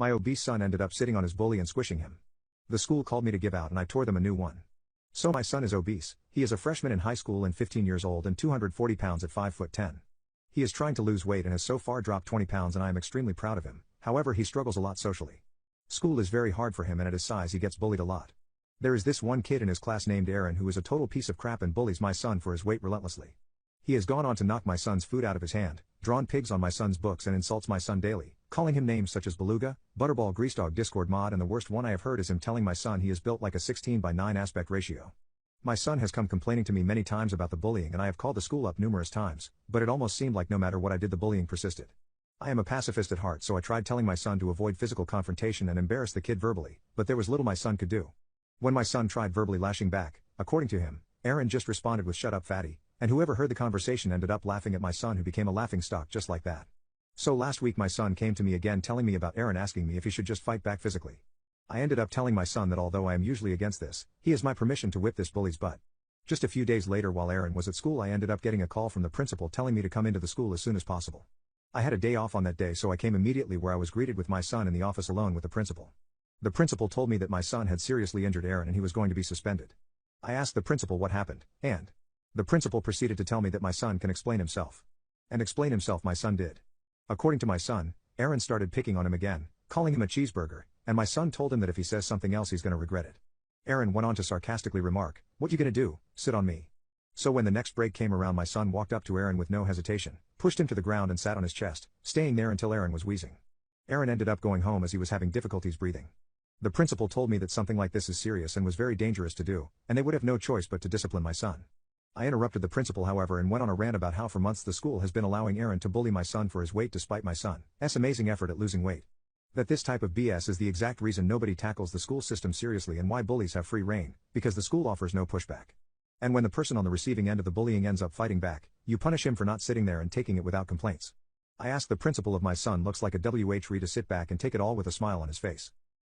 My obese son ended up sitting on his bully and squishing him. The school called me to give out and I tore them a new one. So my son is obese. He is a freshman in high school and 15 years old and 240 pounds at 5'10". He is trying to lose weight and has so far dropped 20 pounds and I am extremely proud of him. However, he struggles a lot socially. School is very hard for him and at his size he gets bullied a lot. There is this one kid in his class named Aaron who is a total piece of crap and bullies my son for his weight relentlessly. He has gone on to knock my son's food out of his hand, drawn pigs on my son's books and insults my son daily, calling him names such as beluga, butterball, greasedog, discord mod, and the worst one I have heard is him telling my son he is built like a 16:9 aspect ratio. My son has come complaining to me many times about the bullying and I have called the school up numerous times, but it almost seemed like no matter what I did the bullying persisted. I am a pacifist at heart, so I tried telling my son to avoid physical confrontation and embarrass the kid verbally, but there was little my son could do. When my son tried verbally lashing back, according to him, Aaron just responded with "shut up fatty," and whoever heard the conversation ended up laughing at my son who became a laughingstock just like that. So last week my son came to me again telling me about Aaron asking me if he should just fight back physically. I ended up telling my son that although I am usually against this, he has my permission to whip this bully's butt. Just a few days later while Aaron was at school I ended up getting a call from the principal telling me to come into the school as soon as possible. I had a day off on that day so I came immediately where I was greeted with my son in the office alone with the principal. The principal told me that my son had seriously injured Aaron and he was going to be suspended. I asked the principal what happened, and the principal proceeded to tell me that my son can explain himself. And explain himself my son did. According to my son, Aaron started picking on him again, calling him a cheeseburger, and my son told him that if he says something else he's gonna regret it. Aaron went on to sarcastically remark, "What you gonna do, sit on me?" So when the next break came around my son walked up to Aaron with no hesitation, pushed him to the ground and sat on his chest, staying there until Aaron was wheezing. Aaron ended up going home as he was having difficulties breathing. The principal told me that something like this is serious and was very dangerous to do, and they would have no choice but to discipline my son. I interrupted the principal however and went on a rant about how for months the school has been allowing Aaron to bully my son for his weight despite my son's amazing effort at losing weight. That this type of BS is the exact reason nobody tackles the school system seriously and why bullies have free reign, because the school offers no pushback. And when the person on the receiving end of the bullying ends up fighting back, you punish him for not sitting there and taking it without complaints. I asked the principal of my son looks like a WH to sit back and take it all with a smile on his face.